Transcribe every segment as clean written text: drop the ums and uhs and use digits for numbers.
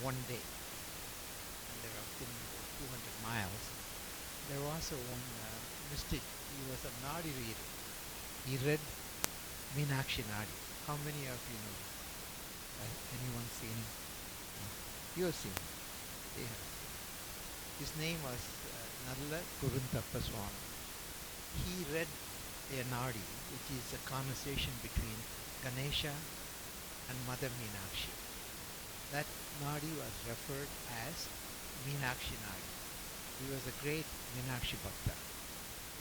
one day, and they were within about 200 miles. There was a one mystic. He was a Nadi reader. He read Meenakshi Nadi. How many of you know? Anyone seen him? No. You have seen him. They have seen him. His name was Nalla Kurunthappa Swami. He read a Nadi, which is a conversation between Ganesha and Mother Meenakshi. That Nadi was referred as Meenakshi Nadi. He was a great Meenakshi Bhakta.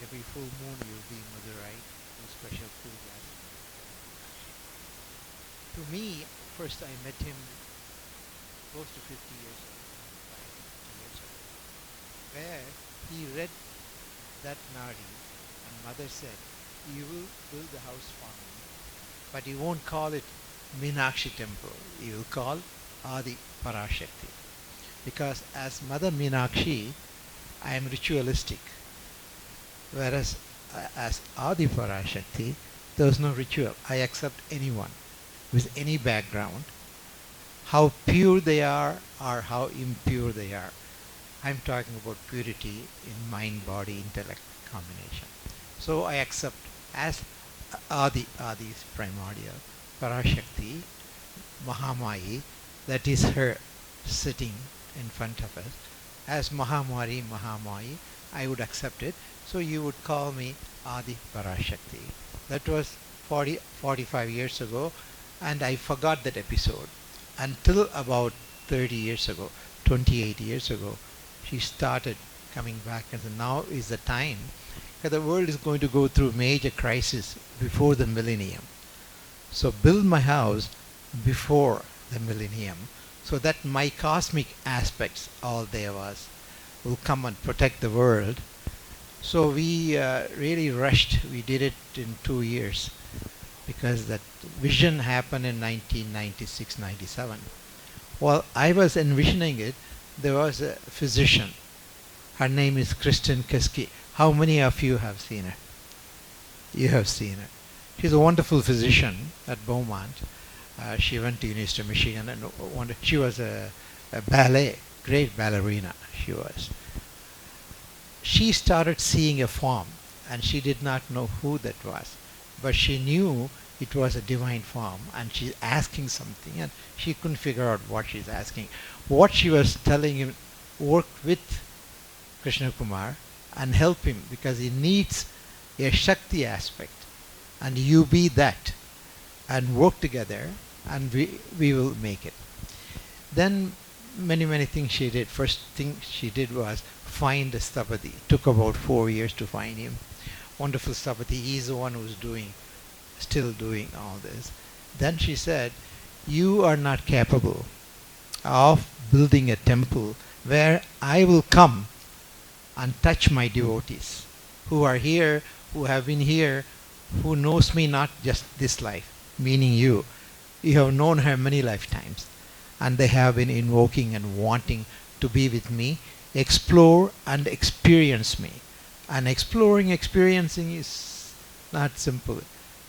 Every full moon he will be in Madurai do special pujas for Meenakshi. To me, first I met him close to 50 years ago, 50 years ago, where he read that Nadi and mother said, you will build the house for me, but you won't call it Meenakshi temple, you will call Adi Parashakti. Because as Mother Meenakshi, I am ritualistic, whereas as Adi Parashakti, there is no ritual. I accept anyone with any background, how pure they are or how impure they are. I'm talking about purity in mind, body, intellect combination. So I accept as Adi is primordial, Parashakti, Mahamai, that is her sitting in front of us. As Mahamari, Mahamai, I would accept it. So you would call me Adi Parashakti. That was 45 years ago, and I forgot that episode until about 30 years ago, 28 years ago. She started coming back and said, now is the time, because the world is going to go through major crisis before the millennium. So build my house before the millennium, so that my cosmic aspects, all there was, will come and protect the world. So we really rushed. We did it in 2 years, because that vision happened in 1996-97. While I was envisioning it, there was a physician. Her name is Kristen Keski. How many of you have seen her? You have seen her. She's a wonderful physician at Beaumont. She went to University of Michigan, and she was a ballet, great ballerina she was. She started seeing a form, and she did not know who that was, but she knew it was a divine form, and she's asking something, and she couldn't figure out what she's asking. What she was telling him, work with Krishna Kumar and help him, because he needs a Shakti aspect, and you be that, and work together, and we will make it. Then many things she did. First thing she did was find a Sthapati. It took about 4 years to find him. Wonderful Sthapati. He's the one who's still doing all this. Then she said, you are not capable of building a temple where I will come and touch my devotees who are here, who have been here, who knows me not just this life, meaning you. You have known her many lifetimes, and they have been invoking and wanting to be with me, explore and experience me. And exploring, experiencing is not simple.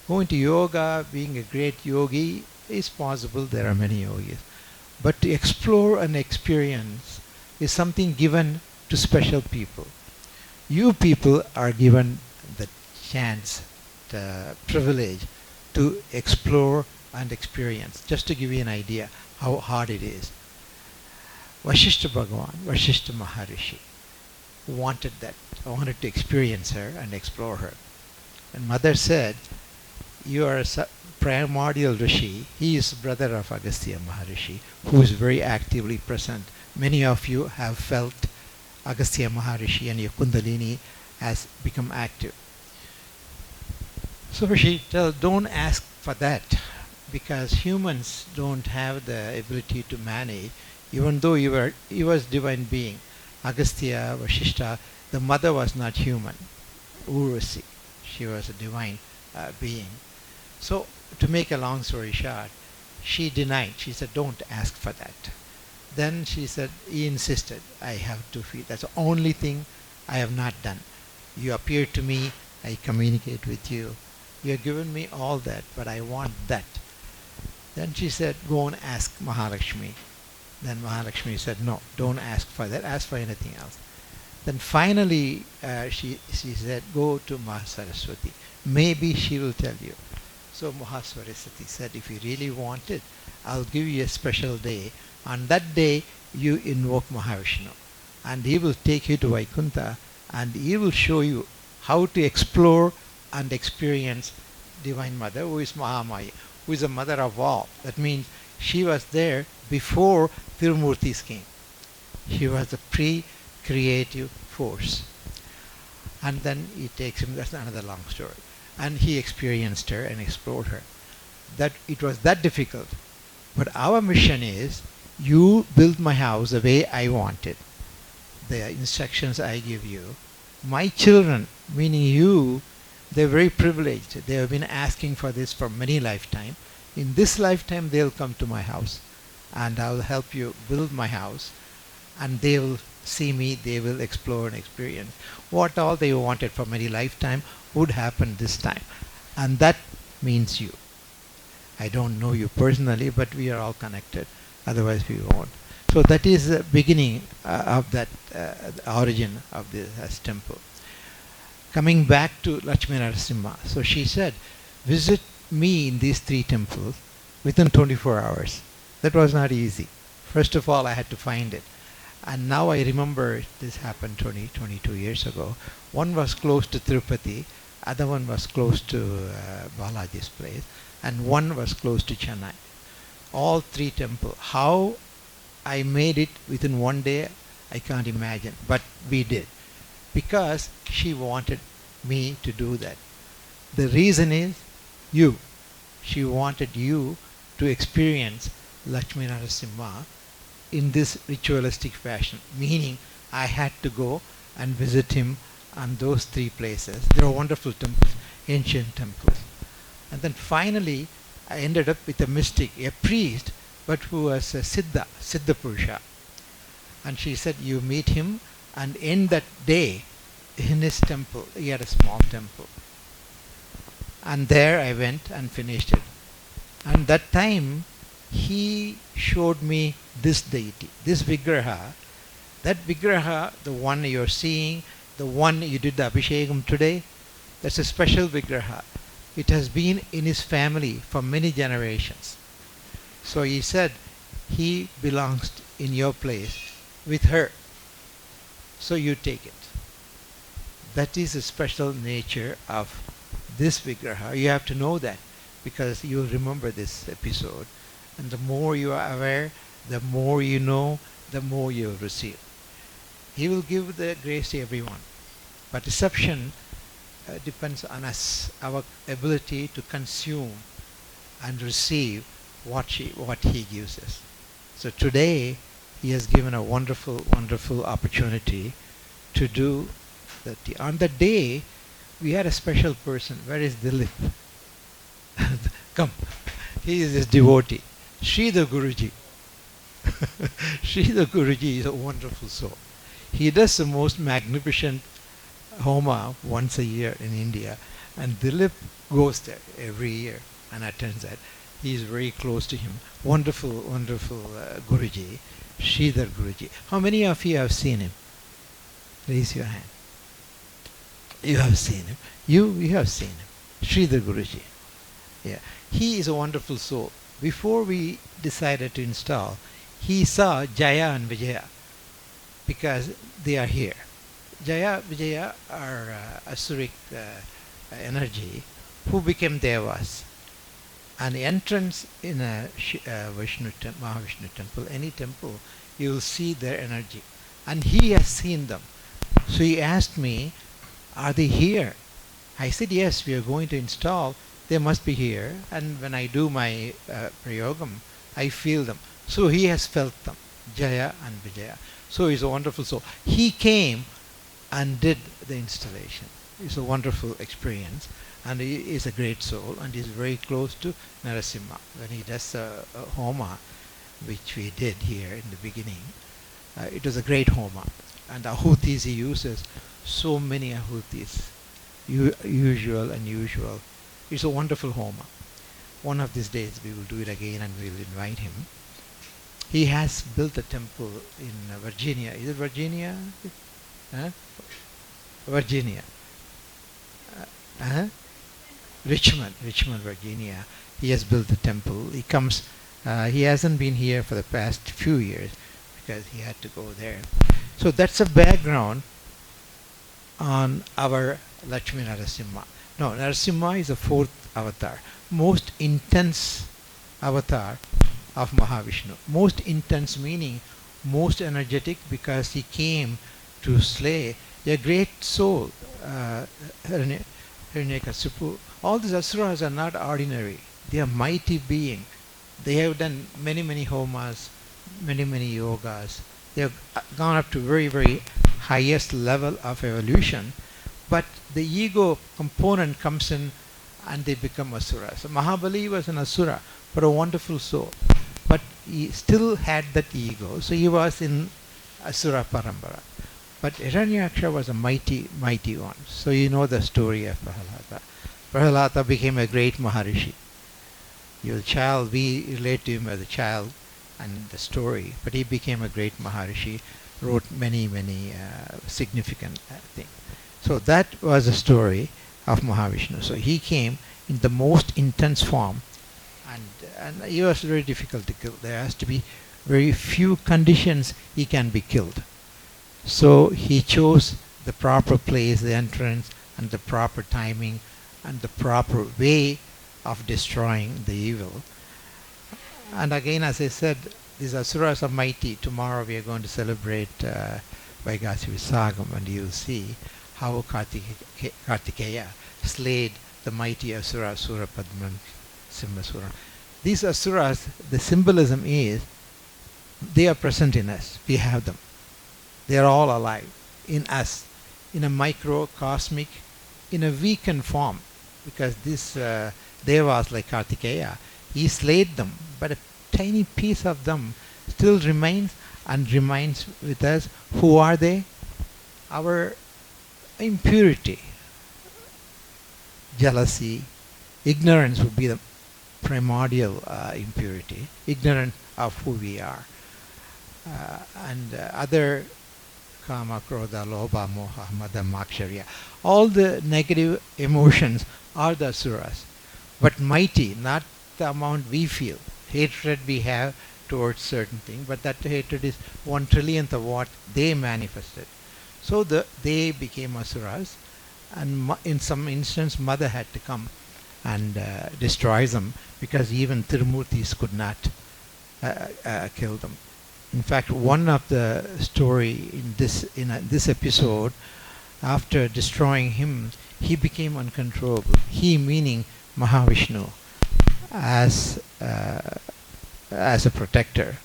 Going to yoga, being a great yogi is possible. There are many yogis. But to explore and experience is something given to special people. You people are given the chance, the privilege to explore and experience. Just to give you an idea how hard it is. Vashishta Bhagavan, Vashishta Maharishi wanted to experience her and explore her. And mother said, you are a primordial Rishi. He is brother of Agastya Maharishi, who is very actively present. Many of you have felt Agastya Maharishi, and your Kundalini has become active. So she tells, don't ask for that, because humans don't have the ability to manage. Even though he was divine being, Agastya, Vashishta, the mother was not human, Urvasi. She was a divine being. So to make a long story short, she denied. She said, don't ask for that. Then she said, he insisted, I have to feel. That's the only thing I have not done. You appear to me, I communicate with you. You have given me all that, but I want that. Then she said, go and ask Mahalakshmi. Then Mahalakshmi said, no, don't ask for that, ask for anything else. Then finally she said, go to Mahasaraswati. Maybe she will tell you. So Mahasaraswati said, if you really want it, I'll give you a special day. On that day, you invoke Mahavishnu. And he will take you to Vaikuntha and he will show you how to explore and experience Divine Mother, who is Mahamaya, who is the mother of all. That means she was there before Tirumurtis came. She was the pre-creative force. And then he takes him, that's another long story. And he experienced her and explored her. That it was that difficult. But our mission is, you build my house the way I want it. The instructions I give you. My children, meaning you, they're very privileged. They have been asking for this for many lifetimes. In this lifetime, they'll come to my house. And I'll help you build my house. And they will see me, they will explore and experience what all they wanted for many lifetime would happen this time. And that means you. I don't know you personally, but we are all connected. Otherwise we won't. So that is the beginning of that origin of this temple. Coming back to Lakshmi Narasimha. So she said, visit me in these 3 temples within 24 hours. That was not easy. First of all, I had to find it. And now I remember this happened 22 years ago. One was close to Tirupati, other one was close to Balaji's place, and one was close to Chennai. All 3 temples. How I made it within one day, I can't imagine, but we did. Because she wanted me to do that. The reason is you. She wanted you to experience Lakshmi Narasimha in this ritualistic fashion, meaning I had to go and visit him on those 3 places. They were wonderful temples, ancient temples. And then finally, I ended up with a mystic, a priest, but who was a Siddha Purusha. And she said, you meet him, and in that day, in his temple, he had a small temple. And there I went and finished it. And that time, he showed me this deity, this Vigraha. That Vigraha, the one you're seeing, the one you did the Abhishekam today, that's a special Vigraha. It has been in his family for many generations. So he said, he belongs in your place with her. So you take it. That is the special nature of this Vigraha. You have to know that, because you'll remember this episode. And the more you are aware, the more you know, the more you will receive. He will give the grace to everyone. But reception depends on us, our ability to consume and receive what he gives us. So today, he has given a wonderful, wonderful opportunity to do that. On the day, we had a special person. Where is Dilip? Come. He is his devotee. Sridhar Guruji. Sridhar Guruji is a wonderful soul. He does the most magnificent Homa once a year in India, and Dilip goes there every year and attends that. He is very close to him. Wonderful, wonderful Guruji, Sridhar Guruji. How many of you have seen him? Raise your hand. You have seen him. You have seen him. Sridhar Guruji. Yeah. He is a wonderful soul. Before we decided to install, he saw Jaya and Vijaya because they are here. Jaya, Vijaya are Asuric energy who became Devas. And the entrance in a Mahavishnu temple, any temple, you will see their energy. And he has seen them. So he asked me, are they here? I said, yes, we are going to install. They must be here. And when I do my prayogam, I feel them. So he has felt them, Jaya and Vijaya. So he's a wonderful soul. He came and did the installation. It's a wonderful experience. And he is a great soul, and he's very close to Narasimha. When he does a Homa, which we did here in the beginning, it was a great Homa. And Ahutis he uses, so many Ahutis, usual, unusual. It's a wonderful Homa. One of these days we will do it again and we will invite him. He has built a temple in Virginia. Is it Virginia? Huh? Virginia. Uh, Richmond, Virginia. He has built a temple. He comes. He hasn't been here for the past few years because he had to go there. So that's a background on our Lakshmi Narasimha. No, Narasimha is the fourth avatar, most intense avatar of Mahavishnu. Most intense meaning most energetic, because he came to slay a great soul, Hiranyakasipu. All these asuras are not ordinary. They are mighty beings. They have done many, many homas, many, many yogas. They have gone up to very, very highest level of evolution. But the ego component comes in and they become asuras. So Mahabali was an asura, but a wonderful soul. But he still had that ego, so he was in asura parambara. But Hiranyaksha was a mighty, mighty one. So you know the story of Prahalada. Prahalada became a great Maharishi. Your child, we relate to him as a child and the story, but he became a great Maharishi, wrote many, many significant things. So that was the story of Mahavishnu. So he came in the most intense form, and he was very difficult to kill. There has to be very few conditions he can be killed. So he chose the proper place, the entrance, and the proper timing, and the proper way of destroying the evil. And again, as I said, these asuras are mighty. Tomorrow we are going to celebrate Vaigasi Visagam, and you'll see how Kartikeya slayed the mighty asura, Surapadman, Simhasura. These asuras, the symbolism is, they are present in us. We have them. They are all alive in us, in a microcosmic, in a weakened form, because this devas like Kartikeya, he slayed them, but a tiny piece of them still remains and remains with us. Who are they? Our impurity, jealousy, ignorance would be the primordial impurity, ignorant of who we are, and other kama, krodha, lobha, moha, mada, maksharya. All the negative emotions are the asuras, but mighty, not the amount we feel. Hatred we have towards certain things, but that hatred is 1/1,000,000th of what they manifested. So they became asuras, and in some instance Mother had to come and destroy them, because even Tirumurtis could not kill them. In fact, one of the story in this episode, after destroying him, he became uncontrollable. He meaning Mahavishnu, as a protector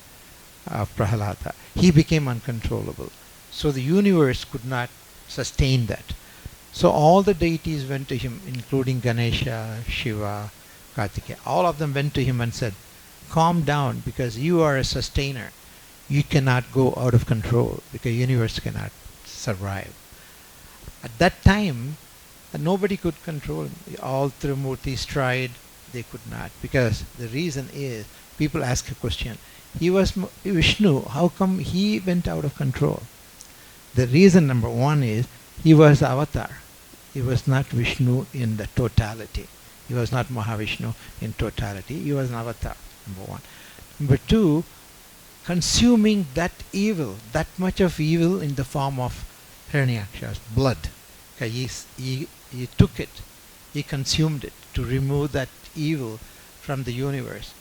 of Prahalada. He became uncontrollable. So the universe could not sustain that. So all the deities went to him, including Ganesha, Shiva, Kartikeya. All of them went to him and said, calm down, because you are a sustainer. You cannot go out of control, because the universe cannot survive. At that time, nobody could control him. All Tirumurtis tried, they could not, because the reason is, people ask a question, he was Vishnu, how come he went out of control? The reason, number one, is he was the avatar. He was not Vishnu in the totality. He was not Mahavishnu in totality. He was an avatar, number one. Number two, consuming that evil, that much of evil in the form of Hiranyaksha's blood. He took it, he consumed it to remove that evil from the universe.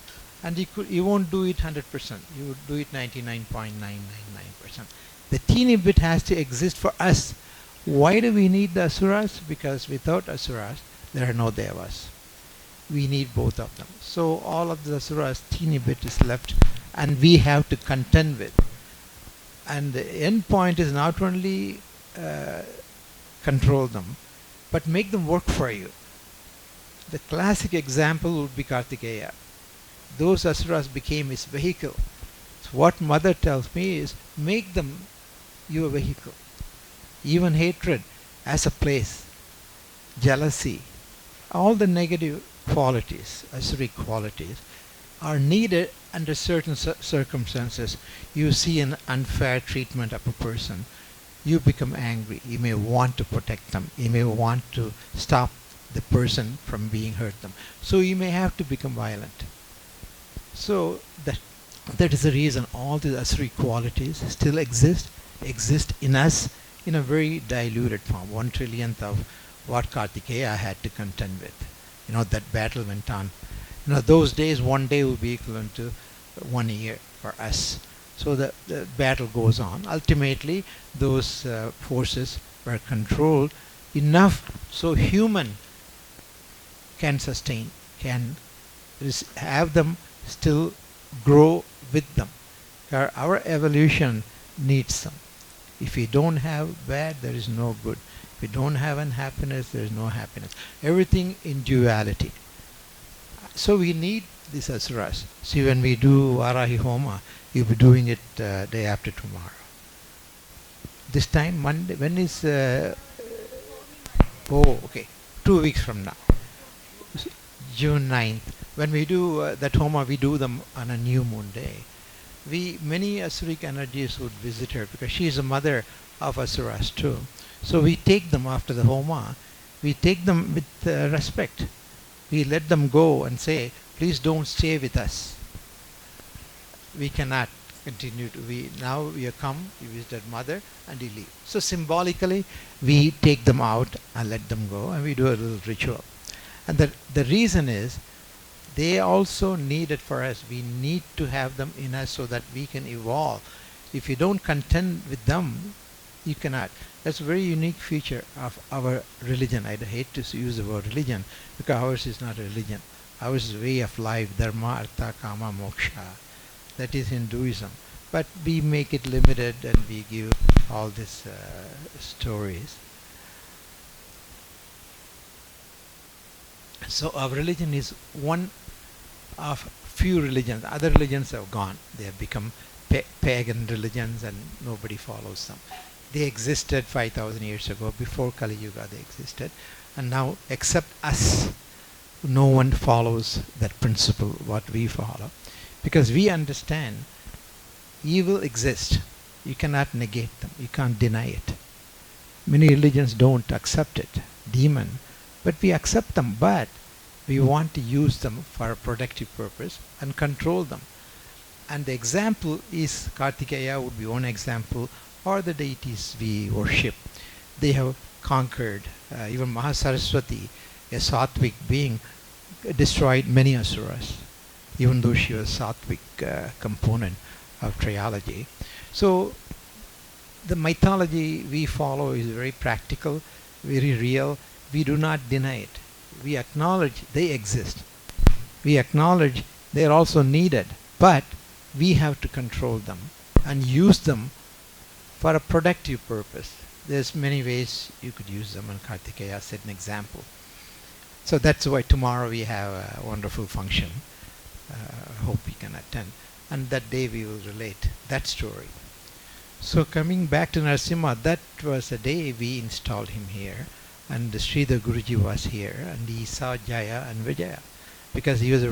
And he won't do it 100%. He would do it 99.999%. The teeny bit has to exist for us. Why do we need the asuras? Because without asuras, there are no devas. We need both of them. So all of the asuras, teeny bit is left, and we have to contend with. And the end point is not only control them, but make them work for you. The classic example would be Kartikeya. Those asuras became his vehicle. So what Mother tells me is, make them your vehicle. Even hatred as a place, jealousy, all the negative qualities, asuric qualities, are needed under certain circumstances, you see an unfair treatment of a person, you become angry. You may want to protect them. You may want to stop the person from being hurt them. So you may have to become violent. So that is the reason all the Asuri qualities still exist in us in a very diluted form. 1/1,000,000th of what Kartikeya had to contend with. That battle went on. Those days, one day will be equivalent to 1 year for us. So the battle goes on. Ultimately, those forces were controlled enough so human can sustain, can have them still grow with them. Our evolution needs them. If we don't have bad, there is no good. If we don't have unhappiness, there is no happiness. Everything in duality. So we need these asuras. See, when we do Varahi Homa, you'll be doing it day after tomorrow. This time, Monday, when is... okay, 2 weeks from now. June 9th. When we do that Homa, we do them on a new moon day. Many Asuric energies would visit her because she is a mother of Asuras too. So we take them after the Homa. We take them with respect. We let them go and say, please don't stay with us. We cannot continue to. Now we have come, you visited mother, and you leave. So symbolically, we take them out and let them go, and we do a little ritual. And the reason is, they also need it for us. We need to have them in us so that we can evolve. If you don't contend with them, you cannot. That's a very unique feature of our religion. I hate to use the word religion because ours is not a religion. Ours is a way of life, dharma, artha, kama, moksha. That is Hinduism. But we make it limited and we give all these stories. So our religion is one of few religions. Other religions have gone. They have become pagan religions and nobody follows them. They existed 5,000 years ago. Before Kali Yuga they existed. And now, except us, no one follows that principle, what we follow. Because we understand evil exists. You cannot negate them. You can't deny it. Many religions don't accept it. Demon. But we accept them. But we want to use them for a productive purpose and control them. And the example is Kartikeya would be one example, or the deities we worship. They have conquered. Even Mahasaraswati, a Sattvic being, destroyed many asuras, even though she was Sattvic component of triology. So the mythology we follow is very practical, very real. We do not deny it. We acknowledge they exist. We acknowledge they are also needed, but we have to control them and use them for a productive purpose. There's many ways you could use them, and Kartikeya set an example. So that's why tomorrow we have a wonderful function. Hope we can attend. And that day we will relate that story. So coming back to Narasimha, that was the day we installed him here. And Sridhar Guruji was here, and he saw Jaya and Vijaya. Because he was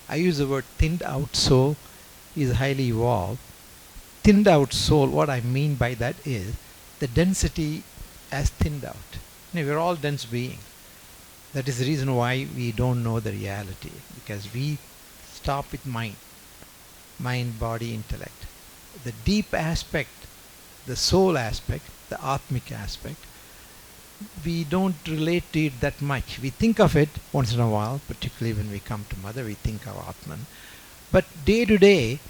I use the word thinned out soul, he is highly evolved. Thinned out soul, what I mean by that is, the density has thinned out. We're all dense beings. That is the reason why we don't know the reality, because we stop with mind, body, intellect. The deep aspect, the soul aspect, the atmic aspect, we don't relate to it that much. We think of it once in a while, particularly when we come to Mother, we think of Atman. But day to day,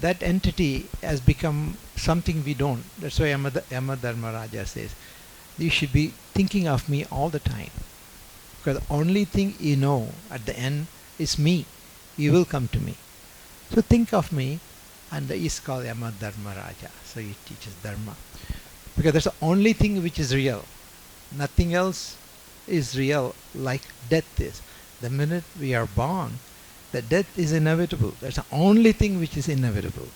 that entity has become something we don't. That's why Yama Dharmaraja says, you should be thinking of me all the time. Because the only thing you know at the end is me. You will come to me. So think of me, and the is called Yama Dharmaraja. So he teaches Dharma. Because that's the only thing which is real. Nothing else is real like death is. The minute we are born, the death is inevitable. That's the only thing which is inevitable.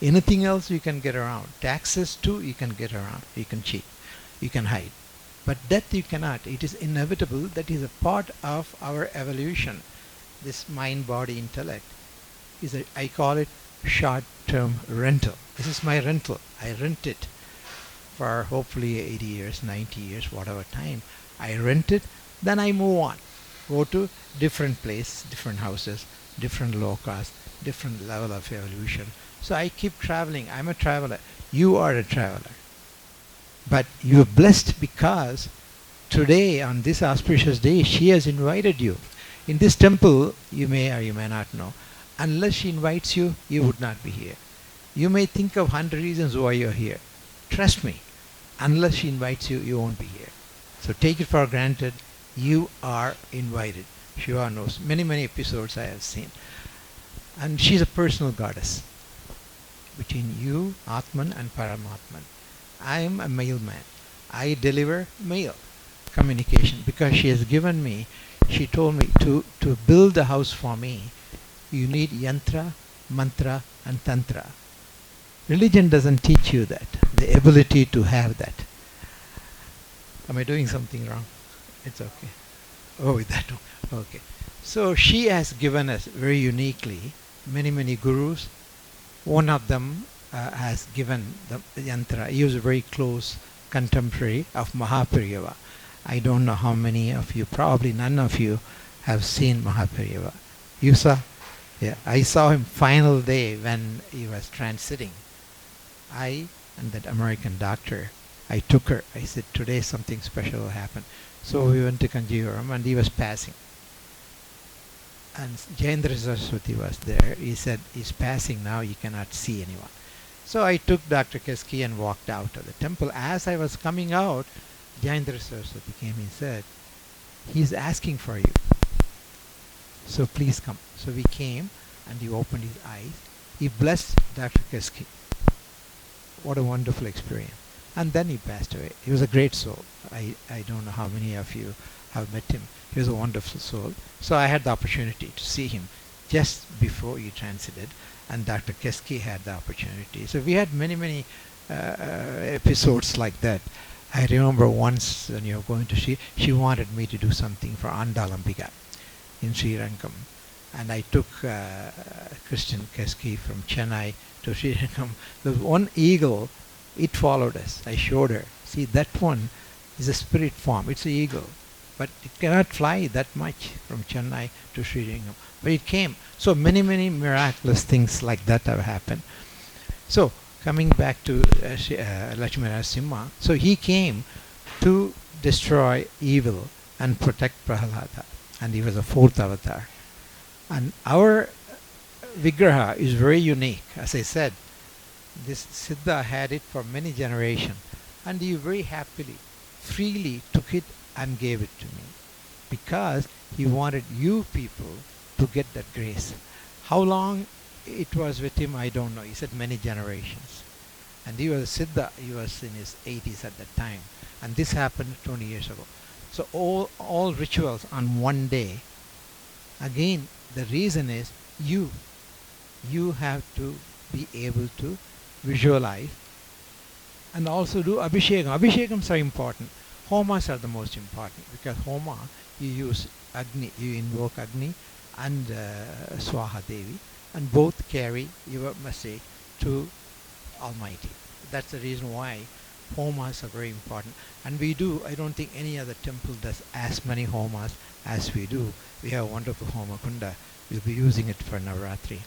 Anything else you can get around. Taxes too you can get around. You can cheat. You can hide. But death you cannot. It is inevitable. That is a part of our evolution. This mind, body, intellect. I call it short-term rental. This is my rental. I rent it for hopefully 80 years, 90 years, whatever time. I rent it, then I move on. Go to different place, different houses, different low cost, different level of evolution. So I keep traveling. I'm a traveler. You are a traveler. But you're blessed because today, on this auspicious day, she has invited you. In this temple, you may or you may not know, unless she invites you, you would not be here. You may think of 100 reasons why you're here. Trust me, unless she invites you, you won't be here. So take it for granted, you are invited. Shiva knows. Many, many episodes I have seen. And she's a personal goddess between you, Atman, and Paramatman. I am a mailman. I deliver mail, communication, because she has given me, she told me to build a house for me, you need yantra, mantra, and tantra. Religion doesn't teach you that, the ability to have that. Am I doing something wrong? It's okay. Oh, with that one. Okay. So she has given us very uniquely many, many gurus. One of them has given the yantra. He was a very close contemporary of Mahapriyava. I don't know how many of you, probably none of you, have seen Mahapriyava. You saw? Yeah, I saw him final day when he was transiting. I and that American doctor, I took her. I said, today something special will happen. So we went to Kanjivaram and he was passing. And Jayendra Saraswati was there. He said, he's passing now, you cannot see anyone. So I took Dr. Keski and walked out of the temple. As I was coming out, Jayendra Saraswati came and said, he's asking for you. So please come. So we came and he opened his eyes. He blessed Dr. Keski. What a wonderful experience. And then he passed away. He was a great soul. I don't know how many of you have met him. He was a wonderful soul. So I had the opportunity to see him just before he transited, and Dr. Keski had the opportunity. So we had many, many episodes like that. I remember once when you were going to see, she wanted me to do something for Andalambika in Sri Rangam. And I took Christian Keski from Chennai to Sri Rangam. There was one eagle, it followed us. I showed her. See, that one is a spirit form. It's an eagle. But it cannot fly that much from Chennai to Sri Rangam. But it came. So many, many miraculous things like that have happened. So coming back to Lakshmi Narasimha, so he came to destroy evil and protect Prahalada. And he was a fourth avatar. And our Vigraha is very unique. As I said, this Siddha had it for many generations. And he very happily, freely took it and gave it to me. Because he wanted you people to get that grace. How long it was with him, I don't know. He said many generations. And he was a Siddha. He was in his 80s at that time. And this happened 20 years ago. So all rituals on one day. Again, the reason is you have to be able to visualize and also do abhishekam. Abhishekams are important. Homas are the most important because homa, you use Agni, you invoke Agni and Swaha Devi, and both carry your message to Almighty. That's the reason why homas are very important. And we do, I don't think any other temple does as many homas as we do. We have a wonderful Homa Kunda. We'll be using it for Navaratri.